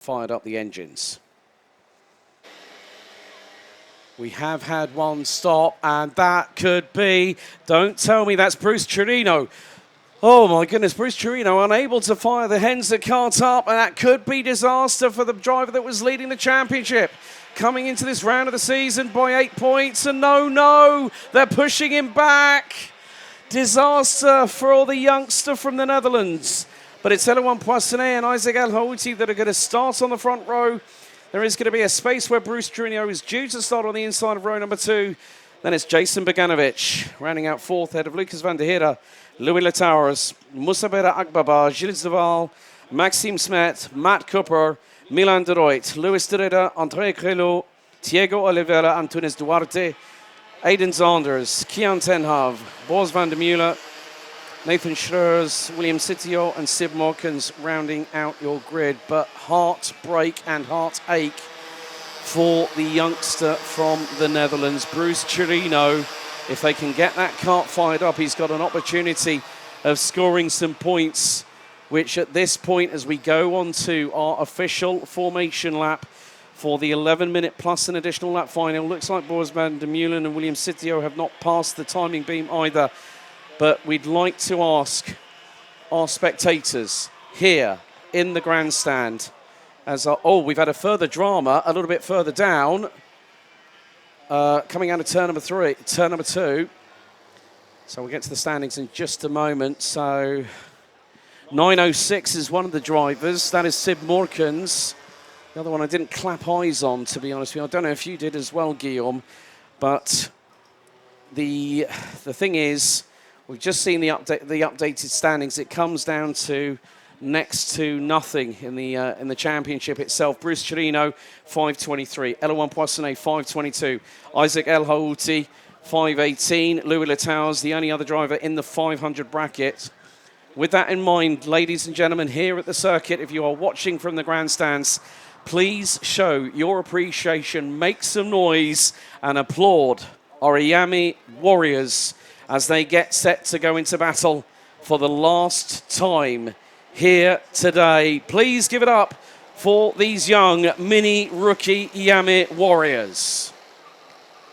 fired up the engines. We have had one stop, and that could be, don't tell me that's Bruce Chirino. Oh my goodness, Bruce Chirino unable to fire the Hensa cart up, and that could be disaster for the driver that was leading the championship. Coming into this round of the season by 8 points, and no, they're pushing him back. Disaster for the youngster from the Netherlands. But it's Eloan Poissonnet and Isaac El Houti that are going to start on the front row. There is going to be a space where Bruce Chirino is due to start on the inside of row number 2. Then it's Jason Beganovic, rounding out fourth, ahead of Lucas van der Heerde, Louis Letowers, Moussabera Agbaba, Gilles Deval, Maxime Smet, Matt Cooper, Milan de Ruyt, Luis de Rida, André Grelot, Diego Oliveira, Antunes Duarte, Aidan Zanders, Kian Tenhav, Boris van der Meulen, Nathan Schreurs, William Sitio and Sib Morkins rounding out your grid. But heartbreak and heartache for the youngster from the Netherlands, Bruce Chirino. If they can get that cart fired up, he's got an opportunity of scoring some points, which at this point, as we go on to our official formation lap for the 11-minute plus an additional lap final, looks like Boris van der Meulen and William Sitio have not passed the timing beam either. But we'd like to ask our spectators here in the grandstand, we've had a further drama a little bit further down, coming out of turn number 2. So we'll get to the standings in just a moment. So 906 is one of the drivers. That is Sib Morkins. The other one I didn't clap eyes on, to be honest with you. I don't know if you did as well, Guillaume. But the thing is, we've just seen the updated standings. It comes down to next to nothing in the championship itself. Bruce Chirino, 5:23. Eloan Poissonnet, 5:22. Isaac El Houti, 5:18. Louis Letowers, the only other driver in the 500 bracket. With that in mind, ladies and gentlemen, here at the circuit, if you are watching from the grandstands, please show your appreciation, make some noise, and applaud our Iame Warriors as they get set to go into battle for the last time here today. Please give it up for these young mini rookie Iame Warriors.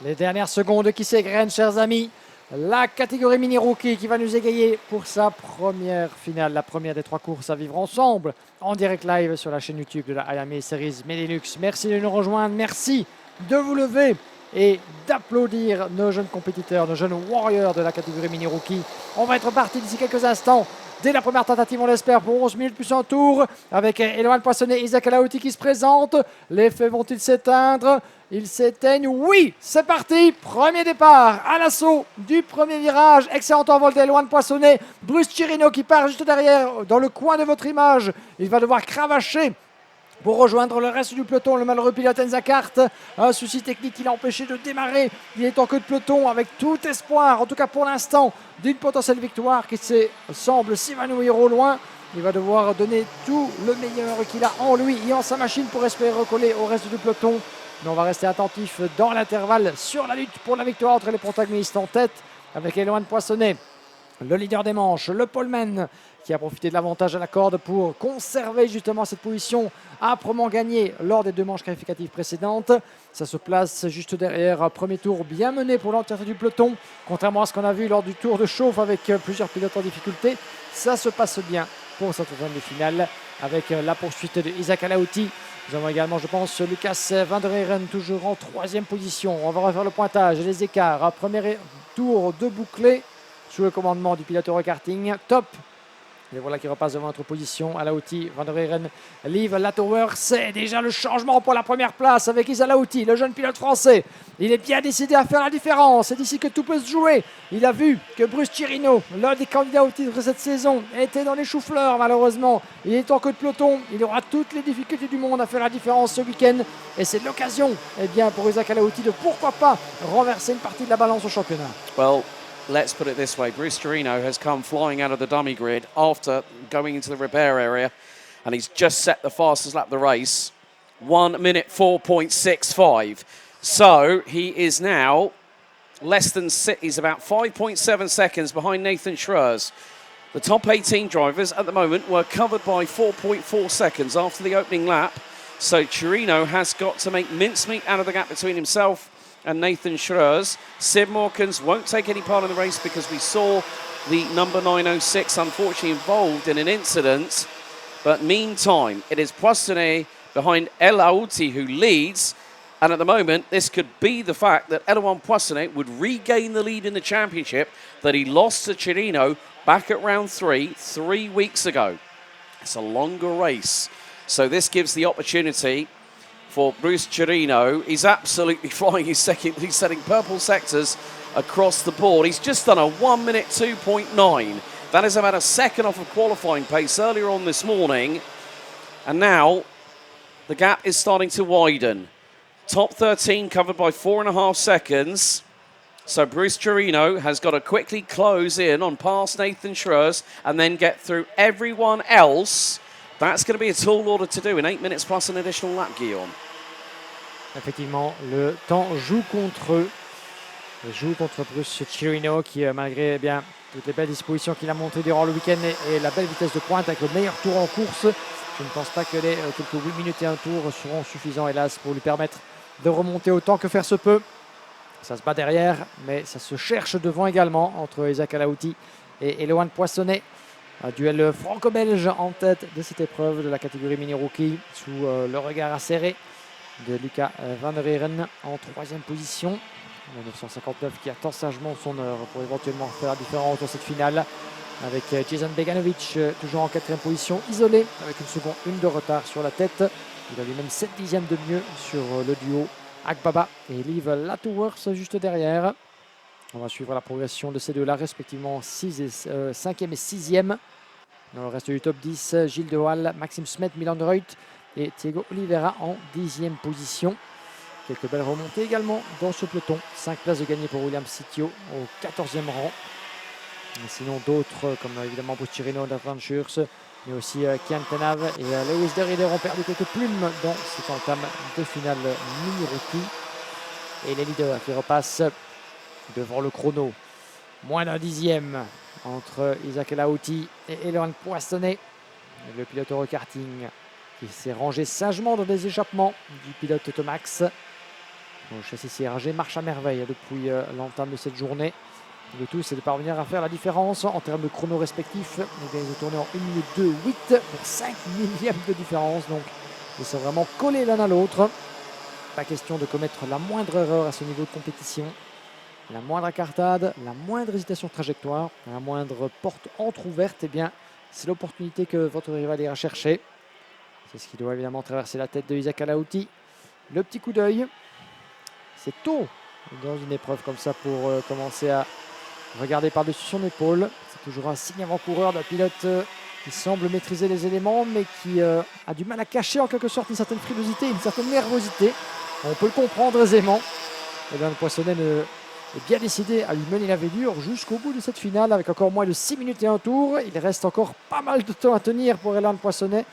Les dernières secondes qui s'égrènent, chers amis. La catégorie mini rookie qui va nous égayer pour sa première finale, la première des 3 courses à vivre ensemble en direct live sur la chaîne YouTube de la Iame Series Benelux. Merci de nous rejoindre, merci de vous lever et d'applaudir nos jeunes compétiteurs, nos jeunes warriors de la catégorie mini rookie. On va être parti d'ici quelques instants. Dès la première tentative, on l'espère, pour 11 minutes plus un tour, avec Eloan Poissonnet et Isaac El Houti qui se présentent. Les feux vont-ils s'éteindre? Ils s'éteignent. Oui, c'est parti. Premier départ à l'assaut du premier virage. Excellent envol d'Eloan Poissonnet. Bruce Chirino qui part juste derrière, dans le coin de votre image. Il va devoir cravacher pour rejoindre le reste du peloton, le malheureux pilote Hensa Cart. Un souci technique qui l'a empêché de démarrer. Il est en queue de peloton avec tout espoir, en tout cas pour l'instant, d'une potentielle victoire qui semble s'évanouir au loin. Il va devoir donner tout le meilleur qu'il a en lui et en sa machine pour espérer recoller au reste du peloton. Mais on va rester attentif dans l'intervalle sur la lutte pour la victoire entre les protagonistes en tête, avec Eloan Poissonnet, le leader des manches, le poleman, qui a profité de l'avantage à la corde pour conserver justement cette position âprement gagnée lors des 2 manches qualificatives précédentes. Ça se place juste derrière un premier tour bien mené pour l'entièreté du peloton. Contrairement à ce qu'on a vu lors du tour de chauffe avec plusieurs pilotes en difficulté, ça se passe bien pour cette zone de finale avec la poursuite de Isaac El Houti. Nous avons également, je pense, Lucas van der Heeren toujours en 3e position. On va refaire le pointage et les écarts. Premier tour de bouclé sous le commandement du pilote Eurokarting. Top. Et voilà qui repasse devant notre position. El Houti, van der Heeren, Liv Latower. C'est déjà le changement pour la première place avec Isaac El Houti, le jeune pilote français. Il est bien décidé à faire la différence. C'est d'ici que tout peut se jouer. Il a vu que Bruce Chirino, l'un des candidats au titre de cette saison, était dans les choux-fleurs malheureusement. Il est en queue de peloton. Il aura toutes les difficultés du monde à faire la différence ce week-end. Et c'est l'occasion pour Isaac El Houti de pourquoi pas renverser une partie de la balance au championnat. Well, let's put it this way. Bruce Chirino has come flying out of the dummy grid after going into the repair area, and he's just set the fastest lap of the race, 1 minute 4.65. So he is now he's about 5.7 seconds behind Nathan Schreurs. The top 18 drivers at the moment were covered by 4.4 seconds after the opening lap. So Chirino has got to make mincemeat out of the gap between himself and Nathan Schreurs. Sid Morkins won't take any part in the race because we saw the number 906 unfortunately involved in an incident. But meantime, it is Poissonnet behind El Aouti who leads. And at the moment, this could be the fact that Elawan Poissonnet would regain the lead in the championship that he lost to Chirino back at round 3 weeks ago. It's a longer race. So this gives the opportunity for Bruce Chirino. He's absolutely flying. He's setting purple sectors across the board. He's just done a 1 minute 2.9. That is about a second off of qualifying pace earlier on this morning. And now the gap is starting to widen. Top 13 covered by 4.5 seconds. So Bruce Chirino has got to quickly close in on past Nathan Schreurs and then get through everyone else. That's going to be a tall order to do in 8 minutes plus an additional lap, Guillaume. Effectivement, le temps joue contre eux. Joue contre Bruce Chirino qui, malgré bien toutes les belles dispositions qu'il a montrées durant le week-end et la belle vitesse de pointe avec le meilleur tour en course, je ne pense pas que les quelques 8 minutes et un tour seront suffisants, hélas, pour lui permettre de remonter autant que faire se peut. Ça se bat derrière, mais ça se cherche devant également entre Isaac Alaouti et Eloane Poissonnet. Un duel franco-belge en tête de cette épreuve de la catégorie mini-rookie sous le regard acéré de Lucas Van der Heeren en 3e position. Le 959 qui attend sagement son heure pour éventuellement faire la différence dans cette finale avec Jason Beganovic toujours en 4e position, isolé avec une seconde 1 de retard sur la tête. Il a lui-même 7 dixièmes de mieux sur le duo Agbaba et Liv Latourworth juste derrière. On va suivre la progression de ces deux-là, respectivement 5e et 6e. Dans le reste du top 10, Gilles De Waal, Maxime Smet, Milan Reut et Thiago Oliveira en 10e position. Quelques belles remontées également dans ce peloton. 5 places de gagné pour William Sitio au 14e rang. Et sinon d'autres comme évidemment Bruce Chirino, Nathan Schreurs, mais aussi Kian Tenav et Lewis De Ridder ont perdu quelques plumes dans cette entame de finale mini-rookie. Et les leaders qui repassent devant le chrono. Moins d'un dixième entre Isaac Alaouti et Eloane Poissonnet. Le pilote Eurokarting qui s'est rangé sagement dans des échappements du pilote Tomax. Le châssis CRG marche à merveille depuis l'entame de cette journée. Le tout, c'est de parvenir à faire la différence en termes de chrono respectifs. Ils ont tourné en 1 minute 2, 8 pour 5 millièmes de différence. Donc, ils sont vraiment collés l'un à l'autre. Pas question de commettre la moindre erreur à ce niveau de compétition. La moindre cartade, la moindre hésitation de trajectoire, la moindre porte entrouverte, eh bien, c'est l'opportunité que votre rival ira chercher. C'est ce qui doit évidemment traverser la tête de Isaac Alaouti. Le petit coup d'œil, c'est tôt dans une épreuve comme ça pour commencer à regarder par-dessus son épaule. C'est toujours un signe avant-coureur d'un pilote qui semble maîtriser les éléments, mais qui a du mal à cacher en quelque sorte une certaine frilosité, une certaine nervosité. On peut le comprendre aisément. Et bien, le Poissonnet est bien décidé à lui mener la dure jusqu'au bout de cette finale avec encore moins de 6 minutes et un tour. Il reste encore pas mal de temps à tenir pour Eloane Poissonnet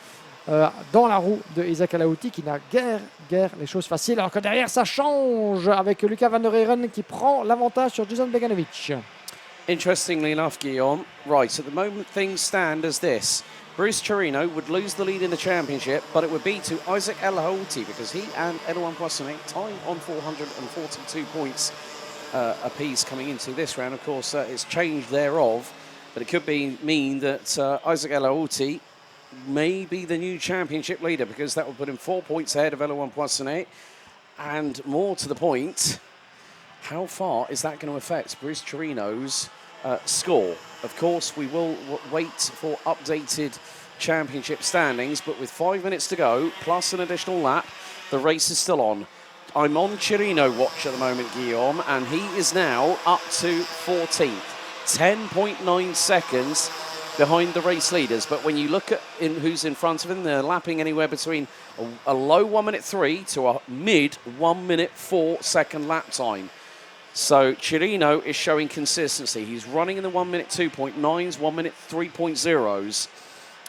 dans la roue de Isaac Alaouti qui n'a guère les choses faciles. Alors que derrière, ça change avec Lucas Van der Heeren qui prend l'avantage sur Jason Beganovic. Interestingly enough, Guillaume, right, at the moment things stand as this. Bruce Chirino would lose the lead in the championship, but it would be to Isaac Alaouti because he and Eloane Poissonnet tied on 442 points apiece coming into this round. Of course, it's changed thereof, but it could mean that Isaac Alaouti may be the new championship leader because that would put him 4 points ahead of Eloane Poissonnet. And more to the point, how far is that going to affect Bruce Chirino's score? Of course, we will wait for updated championship standings, but with 5 minutes to go, plus an additional lap, the race is still on. I'm on Chirino watch at the moment, Guillaume, and he is now up to 14th. 10.9 seconds behind the race leaders. But when you look at who's in front of him, they're lapping anywhere between a low 1 minute 3 to a mid 1 minute 4 second lap time. So Chirino is showing consistency. He's running in the 1 minute 2.9s, 1 minute 3.0s.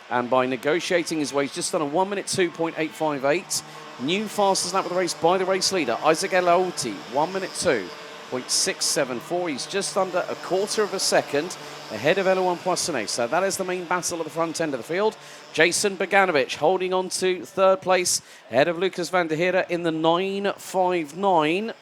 And by negotiating his way, he's just done a 1 minute 2.858. New fastest lap of the race by the race leader, Isaac Alaouti, 1 minute 2.674. He's just under a quarter of a second ahead of Eloan Poissonnet. So that is the main battle at the front end of the field. Jason Boganovic holding on to third place ahead of Lucas van der Heerde in the 9.59.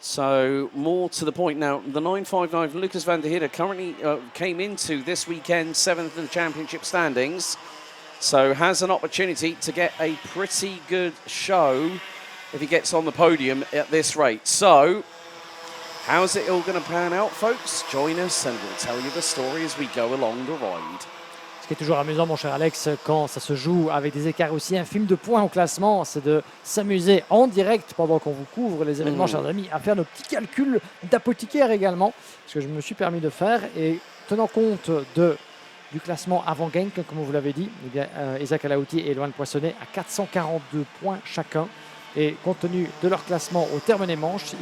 So more to the point now, the 9.59 Lucas van der Heerde currently came into this weekend 7th in the championship standings. So has an opportunity to get a pretty good show if he gets on the podium at this rate. So how's it all going to pan out, folks? Join us and we'll tell you the story as we go along the ride. Ce qui est toujours amusant, mon cher Alex, quand ça se joue avec des écarts aussi infimes de points au classement, c'est de s'amuser en direct pendant qu'on vous couvre les événements, chers amis, à faire nos petits calculs d'apothicaire également, ce que je me suis permis de faire. Et tenant compte du classement avant Genk, comme vous l'avez dit, eh bien, Isaac Alaouti et Eloan Poissonnet à 442 points chacun. Et compte tenu de leur classement au terme des manches,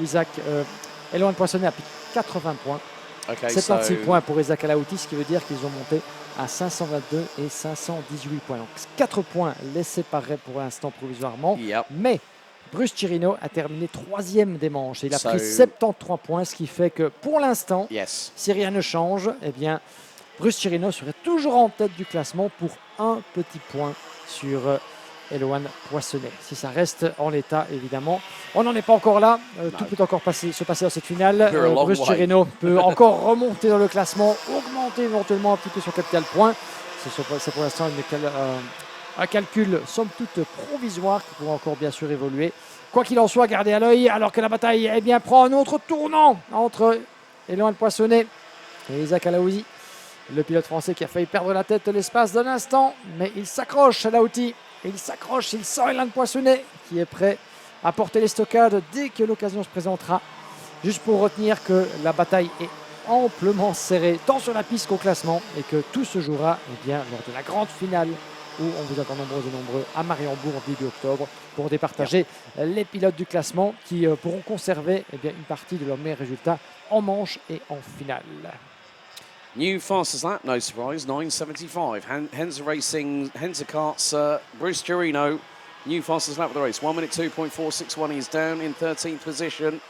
Eloan Poissonnet a pris 80 points. Okay, 76 points pour Isaac Alaouti, ce qui veut dire qu'ils ont monté à 522 et 518 points. Donc 4 points les séparaient pour l'instant provisoirement. Yep. Mais Bruce Chirino a terminé 3e des manches. Il a pris 73 points, ce qui fait que pour l'instant, si rien ne change, eh bien, Bruce Chirino serait toujours en tête du classement pour un petit point sur Eloan Poissonnet. Si ça reste en l'état, évidemment. On n'en est pas encore là. Tout peut encore se passer dans cette finale. Bruce Chirino peut encore remonter dans le classement, augmenter éventuellement un petit peu son capital point. C'est pour l'instant un calcul, somme toute, provisoire qui pourra encore bien sûr évoluer. Quoi qu'il en soit, gardez à l'œil alors que la bataille prend un autre tournant entre Eloan Poissonnet et Isaac Alaouti. Le pilote français qui a failli perdre la tête l'espace d'un instant, mais il s'accroche à Alaouti. Il s'accroche, il sent Eloan Poissonnet qui est prêt à porter les stockades dès que l'occasion se présentera. Juste pour retenir que la bataille est amplement serrée, tant sur la piste qu'au classement, et que tout se jouera lors de la grande finale où on vous attend nombreux et nombreux à Mariembourg début octobre pour départager les pilotes du classement qui pourront conserver une partie de leurs meilleurs résultats en manche et en finale. New fastest lap, no surprise, 9.75. Henza Racing, Henza Karts, Bruce Chirino, new fastest lap of the race. 1 minute 2.461. He's down in 13th position.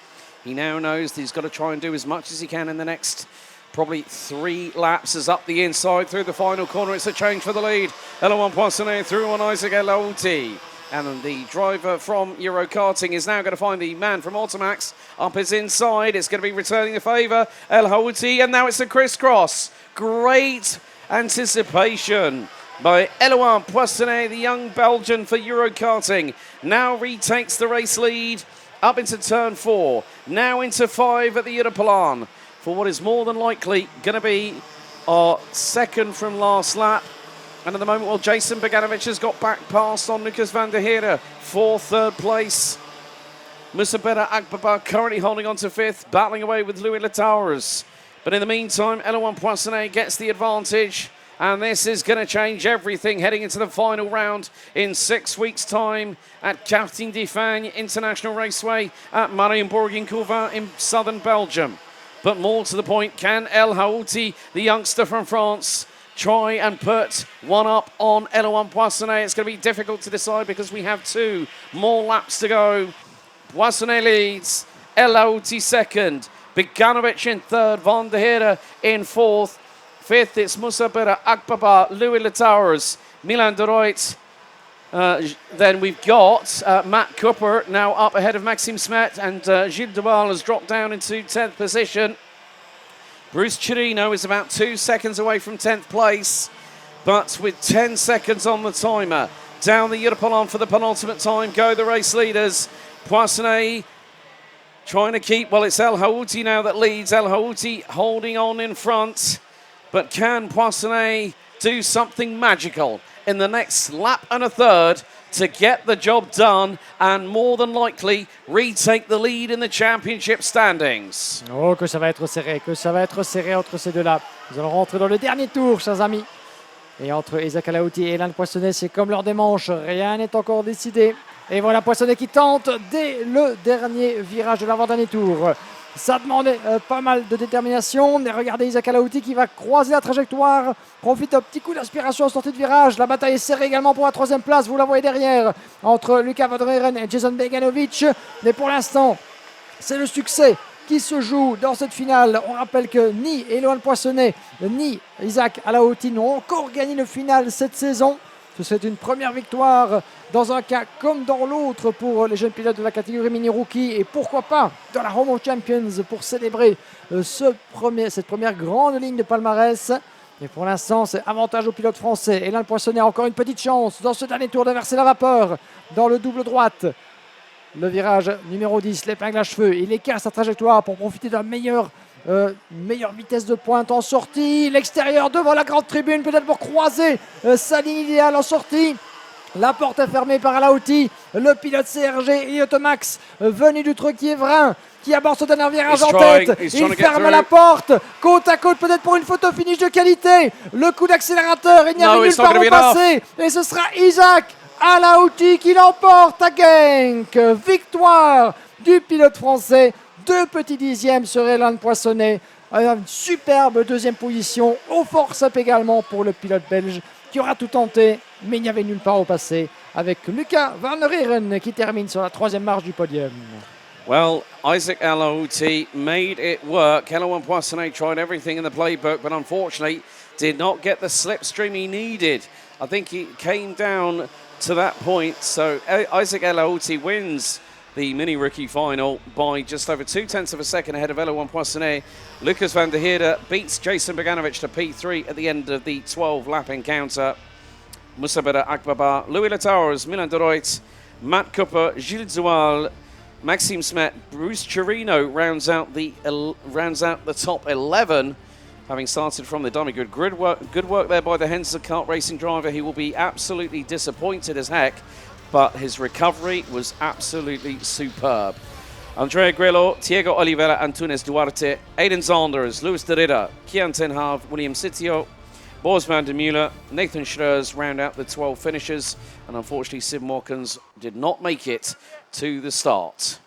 He now knows that he's got to try and do as much as he can in the next probably 3 laps as up the inside through the final corner. It's a change for the lead. Eloan Poissonnet through on Isaac Alaouti. And the driver from Euro Karting is now going to find the man from Automax up his inside. It's going to be returning the favour, El Houti, and now it's a crisscross. Great anticipation by Eloan Poissonnet, the young Belgian for Euro Karting. Now retakes the race lead up into turn 4, now into 5 at the Europelan for what is more than likely going to be our second from last lap. And at the moment, Jason Boganovic has got back past on Lucas van der Heerde for third place. Musabeta Agbaba currently holding on to 5th, battling away with Louis Letauras. But in the meantime, Eloan Poissonnet gets the advantage. And this is going to change everything heading into the final round in 6 weeks' time at Karting de Fagne International Raceway at Mariembourg in Courvin in southern Belgium. But more to the point, can El Houti, the youngster from France, try and put one up on Eloan Poissonnet? It's going to be difficult to decide because we have 2 more laps to go. Poissonnet leads, El Houti second, Boganovic in third, Van der Heerde in 4th. 5th, it's Musabeta Agbaba, Louis Letauras, Milan de Ruyt. Then we've got Matt Cooper now up ahead of Maxime Smet, and Gilles Duval has dropped down into 10th position. Bruce Chirino is about 2 seconds away from 10th place, but with 10 seconds on the timer. Down the Europelan for the penultimate time go the race leaders. Poissonnet trying to keep, well, it's El Houti now that leads. El Houti holding on in front. But can Poissonnet do something magical in the next lap and a third to get the job done and more than likely retake the lead in the championship standings? Oh, que ça va être serré entre ces deux-là. Nous allons rentrer dans le dernier tour, chers amis. Et entre Isaac Alaouti et Eloan Poissonnet, c'est comme lors des manches, rien n'est encore décidé. Et voilà Poissonnet qui tente dès le dernier virage de l'avant-dernier tour. Ça demandait pas mal de détermination. Mais regardez Isaac Alaouti qui va croiser la trajectoire. Profite un petit coup d'inspiration en sortie de virage. La bataille est serrée également pour la 3e place. Vous la voyez derrière entre Luca Van der Heerde et Jason Boganovic. Mais pour l'instant, c'est le succès qui se joue dans cette finale. On rappelle que ni Éloane Poissonnet, ni Isaac Alaouti n'ont encore gagné le final cette saison. Ce serait une première victoire dans un cas comme dans l'autre pour les jeunes pilotes de la catégorie mini-rookie et pourquoi pas dans la Home of Champions pour célébrer cette première grande ligne de palmarès. Et pour l'instant, c'est avantage aux pilotes français. Éloane Poissonnet a encore une petite chance dans ce dernier tour d'inverser la vapeur dans le double droite. Le virage numéro 10, l'épingle à cheveux. Il écarte sa trajectoire pour profiter d'un meilleure vitesse de pointe en sortie. L'extérieur devant la grande tribune, peut-être pour croiser sa ligne idéale en sortie. La porte est fermée par Alaouti. Le pilote CRG et Automax venu du Truquier-Vrin qui aborde ce dernier virage en tête. Il ferme la porte. Côte à côte peut-être pour une photo finish de qualité. Le coup d'accélérateur, il n'y avait nulle part où passer. Et ce sera Isaac Alaouti qui l'emporte à Genk. Victoire du pilote français. 2 petits dixièmes sur Éloane Poissonnet. Une superbe deuxième position. Au force-up également pour le pilote belge qui aura tout tenté, mais il n'y avait nulle part où passer. Avec Lucas Van Rieren qui termine sur la 3e marche du podium. Well, Isaac Alaouti made it work. Éloane Poissonnet tried everything in the playbook, but unfortunately did not get the slipstream he needed. I think he came down to that point. So Isaac Alaouti wins the mini-rookie final by just over 0.2 of a second ahead of Éloane Poissonnet. Lucas van der Heerde beats Jason Boganovic to P3 at the end of the 12-lap encounter. Musabeda Akbaba, Louis Letowers, Milan de Ruyt, Matt Cooper, Gilles Zoual, Maxime Smet, Bruce Chirino rounds out the top 11, having started from the dummy grid. Good work there by the Henson kart racing driver. He will be absolutely disappointed as heck, but his recovery was absolutely superb. Andrea Grillo, Diego Oliveira, Antunes Duarte, Aiden Zanders, Luis de Ridder, Kian Ten Hav, William Sitio, Boris van der Mueller, Nathan Schreurs round out the 12 finishers, and unfortunately Sim Watkins did not make it to the start.